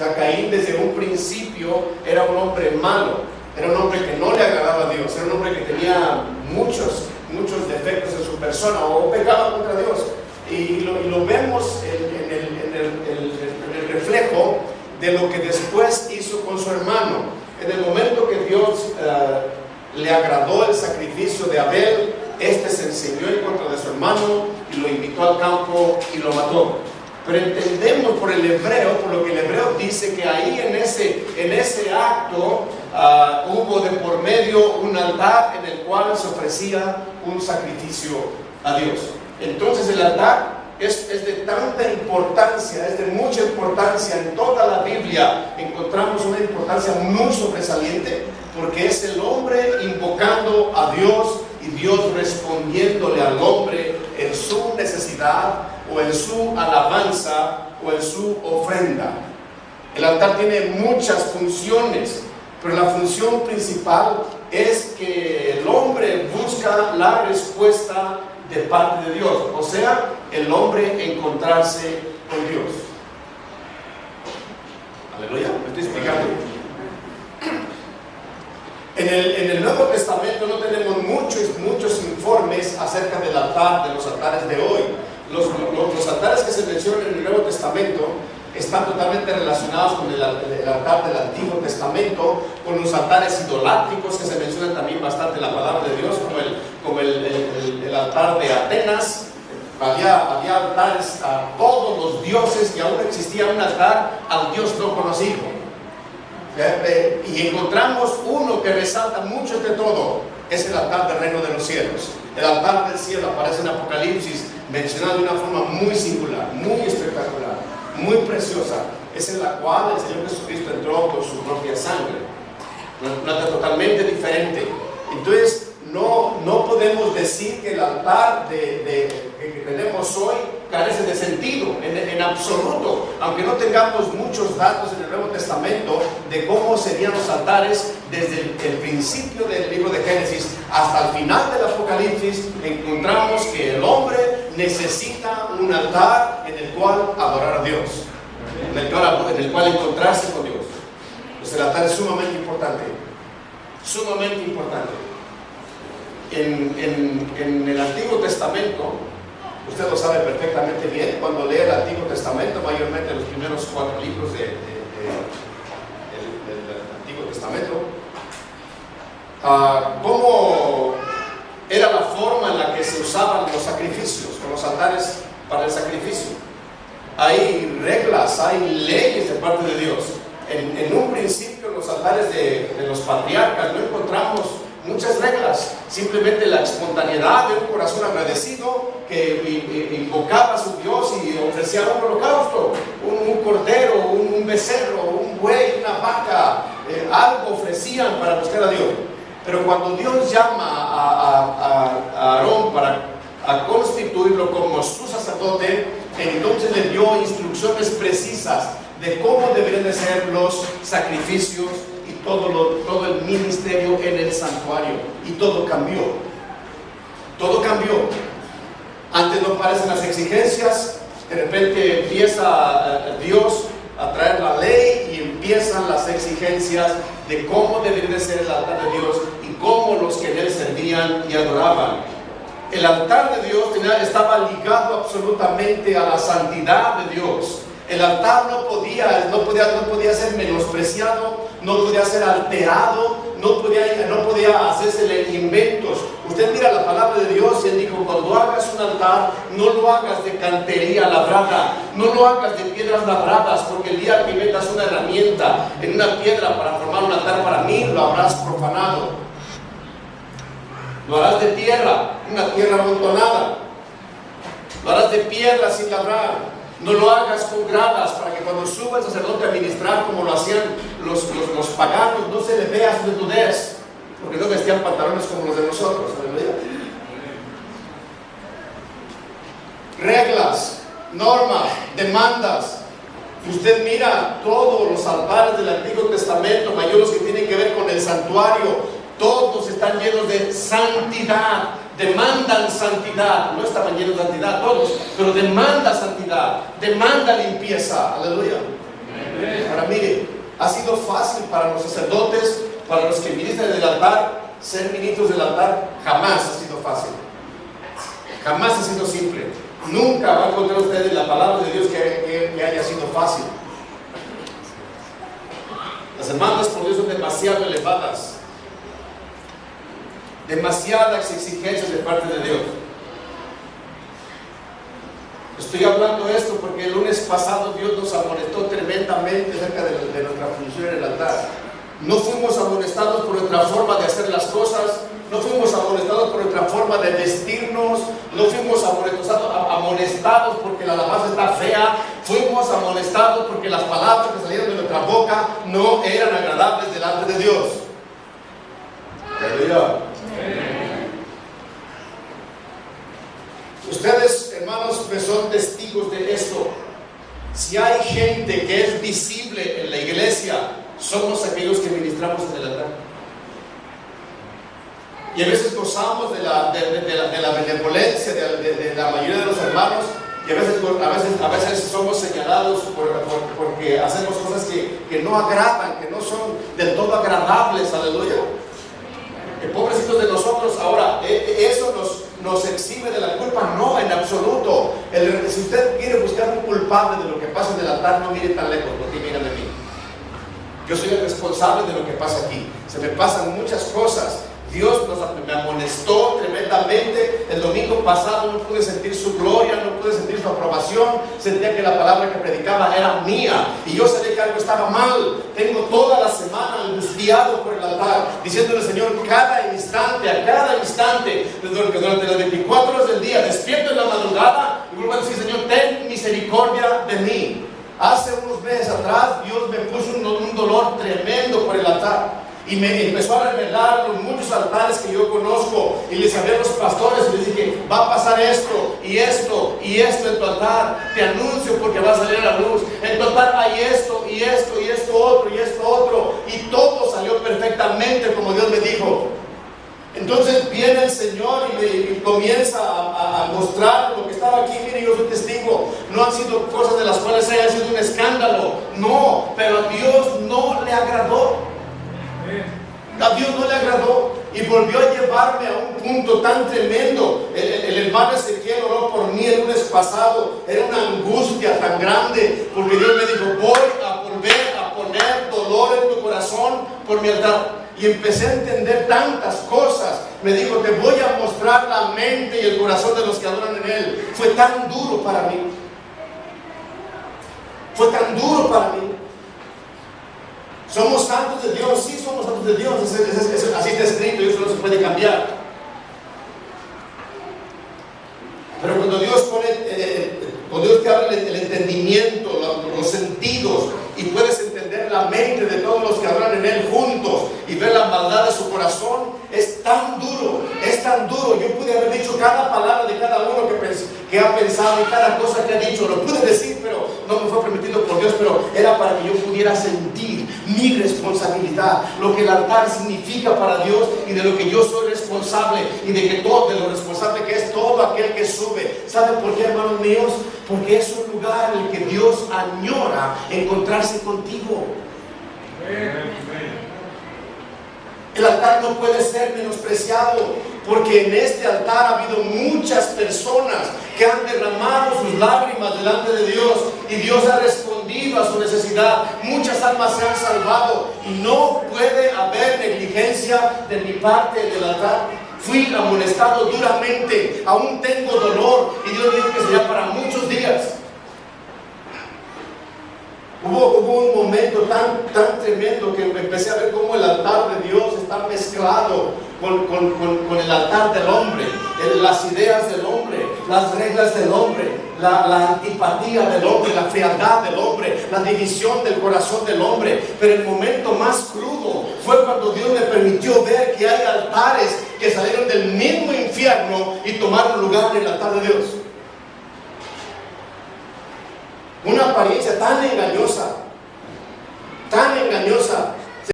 sea, Caín desde un principio era un hombre malo, era un hombre que no le agradaba a Dios, era un hombre que tenía muchos defectos en su persona o pecaba contra Dios. Y lo vemos en el reflejo de lo que después hizo con su hermano. En el momento que Dios le agradó el sacrificio de Abel, este se enseñó en contra de su hermano y lo invitó al campo y lo mató. Pero entendemos por el hebreo, por lo que el hebreo dice, que ahí en ese acto hubo de por medio un altar en el cual se ofrecía un sacrificio a Dios. Entonces el altar es de tanta importancia, es de mucha importancia. En toda la Biblia encontramos una importancia muy sobresaliente, porque es el hombre invocando a Dios y Dios respondiéndole al hombre en su necesidad o en su alabanza o en su ofrenda. El altar tiene muchas funciones, pero la función principal es que el hombre busca la respuesta de parte de Dios, o sea, el hombre encontrarse con Dios. Aleluya, me estoy explicando. En el Nuevo Testamento no tenemos muchos informes acerca del altar, de los altares de hoy. Los altares que se mencionan en el Nuevo Testamento están totalmente relacionados con el altar del Antiguo Testamento, con los altares idolátricos que se mencionan también bastante en la palabra de Dios, como el altar de Atenas. Había altares a todos los dioses y aún existía un altar al Dios no conocido. Y encontramos uno que resalta mucho de todo, es el altar del reino de los cielos. El altar del cielo aparece en Apocalipsis mencionado de una forma muy singular, muy espectacular, muy preciosa. Es en la cual el Señor Jesucristo entró con su propia sangre. Una totalmente diferente. Entonces no podemos decir que el altar que tenemos hoy carece de sentido en absoluto, aunque no tengamos muchos datos en el Nuevo Testamento de cómo serían los altares desde el principio del libro de Génesis hasta el final del Apocalipsis. Encontramos que el hombre necesita un altar en el cual adorar a Dios, en el cual encontrarse con Dios. Pues el altar es sumamente importante, sumamente importante. En el Antiguo Testamento, usted lo sabe perfectamente bien, cuando lee el Antiguo Testamento, mayormente los primeros 4 libros del Antiguo Testamento, cómo era la forma en la que se usaban los sacrificios, o los altares para el sacrificio. Hay reglas, hay leyes de parte de Dios. En un principio, en los altares de los patriarcas no encontramos muchas reglas, simplemente la espontaneidad de un corazón agradecido que invocaba a su Dios y ofrecía un holocausto, un cordero, un becerro, un buey, una vaca, algo ofrecían para buscar a Dios. Pero cuando Dios llama a Aarón para constituirlo como su sacerdote, entonces le dio instrucciones precisas de cómo deberían de ser los sacrificios y todo el ministerio en el santuario. Y todo cambió. Todo cambió. Antes no aparecen las exigencias, de repente empieza Dios a traer la ley y empiezan las exigencias de cómo debería de ser el altar de Dios y cómo los que en él servían y adoraban. El altar de Dios estaba ligado absolutamente a la santidad de Dios. El altar no podía ser menospreciado, no podía ser alterado, no podía hacerse inventos. Usted mira la palabra de Dios y él dijo: cuando hagas un altar, no lo hagas de cantería labrada, no lo hagas de piedras labradas, porque el día que metas una herramienta en una piedra para formar un altar para mí, lo habrás profanado. Lo harás de tierra, una tierra amontonada. Lo harás de piedra sin labrar. No lo hagas con gradas, para que cuando suba el sacerdote a ministrar, como lo hacían los paganos, no se le vea su desnudez, porque no vestían pantalones como los de nosotros. ¿Aleluya? Reglas, normas, demandas. Usted mira todos los altares del Antiguo Testamento, mayores que tienen que ver con el santuario, todos están llenos de santidad. Demandan santidad. No estaban llenos de santidad todos, pero demanda santidad, demanda limpieza. Aleluya. Para mí para los sacerdotes, para los que ministran del altar, ser ministros del altar jamás ha sido fácil. Jamás ha sido simple. Nunca va a encontrar usted en la palabra de Dios que haya sido fácil. Las demandas por Dios son demasiado elevadas. Demasiadas exigencias de parte de Dios. Estoy hablando esto porque el lunes pasado Dios nos amonestó tremendamente acerca de nuestra función en el altar. No fuimos amonestados por nuestra forma de hacer las cosas, no fuimos amonestados por nuestra forma de vestirnos, no fuimos amonestados porque la alabanza está fea, fuimos amonestados porque las palabras que salieron de nuestra boca no eran agradables delante de Dios. Aleluya. Ustedes, hermanos, me son testigos de esto. Si hay gente que es visible en la iglesia, somos aquellos que ministramos en el altar. Y a veces gozamos de la benevolencia de la mayoría de los hermanos, y a veces somos señalados porque hacemos cosas que no agradan, que no son del todo agradables. Aleluya. Pobrecitos de nosotros. Ahora, eso nos exime de la culpa. No, en absoluto. Si usted quiere buscar un culpable de lo que pasa en el altar, no mire tan lejos, porque mírame a mí. Yo soy el responsable de lo que pasa aquí. Se me pasan muchas cosas. Dios me amonestó tremendamente. El domingo pasado no pude sentir su gloria, no pude sentir su aprobación. Sentía que la palabra que predicaba era mía, y yo sabía que algo estaba mal. Tengo toda la semana angustiado por el altar, diciéndole: Señor, a cada instante, durante las 24 horas del día, despierto en la madrugada y vuelvo a decir: Señor, ten misericordia de mí. Hace unos meses atrás Dios me puso un dolor tremendo por el altar, y me empezó a revelar los muchos altares que yo conozco, y les hablé a los pastores y les dije: va a pasar esto y esto y esto en tu altar, te anuncio porque va a salir a la luz. En tu altar hay esto y esto y esto otro y esto otro, y todo salió perfectamente como Dios me dijo. Entonces viene el Señor y comienza a mostrar lo que estaba aquí. Mire, yo soy testigo. No han sido cosas de las cuales haya sido un escándalo, no, pero a Dios no le agradó. A Dios no le agradó, y volvió a llevarme a un punto tan tremendo. El hermano Ezequiel oró por mí el lunes pasado. Era una angustia tan grande, porque Dios me dijo: voy a volver a poner dolor en tu corazón por mi altar. Y empecé a entender tantas cosas. Me dijo: te voy a mostrar la mente y el corazón de los que adoran en Él. Fue tan duro para mí. Fue tan duro para mí. ¿Somos santos de Dios? Sí, somos santos de Dios. Así está escrito, y eso no se puede cambiar. Pero cuando Dios te abre el entendimiento, los sentidos, y puedes entender la mente de todos los que adoran en Él juntos y ver la maldad de su corazón, es tan duro, es tan duro. Yo pude haber dicho cada palabra de cada uno que ha pensado, y cada cosa que ha dicho, lo pude decir, pero no me fue permitido por Dios. Pero era para que yo pudiera sentir mi responsabilidad, lo que el altar significa para Dios, y de lo que yo soy responsable, y de lo responsable que es todo aquel que sube. ¿Saben por qué, hermanos míos? Porque es un lugar en el que Dios añora encontrarse contigo. El altar no puede ser menospreciado, porque en este altar ha habido muchas personas que han derramado sus lágrimas delante de Dios, y Dios ha respondido a su necesidad. Muchas almas se han salvado, y no puede haber negligencia de mi parte en el altar. Fui amonestado duramente, aún tengo dolor, y Dios dijo que sería para muchos días. Hubo un momento tan tremendo que empecé a ver cómo el altar de Dios está mezclado con el altar del hombre, las ideas del hombre, las reglas del hombre, la antipatía del hombre, la frialdad del hombre, la división del corazón del hombre. Pero el momento más crudo fue cuando Dios me permitió ver que hay altares que salieron del mismo infierno y tomaron lugar en el altar de Dios. Una apariencia tan engañosa,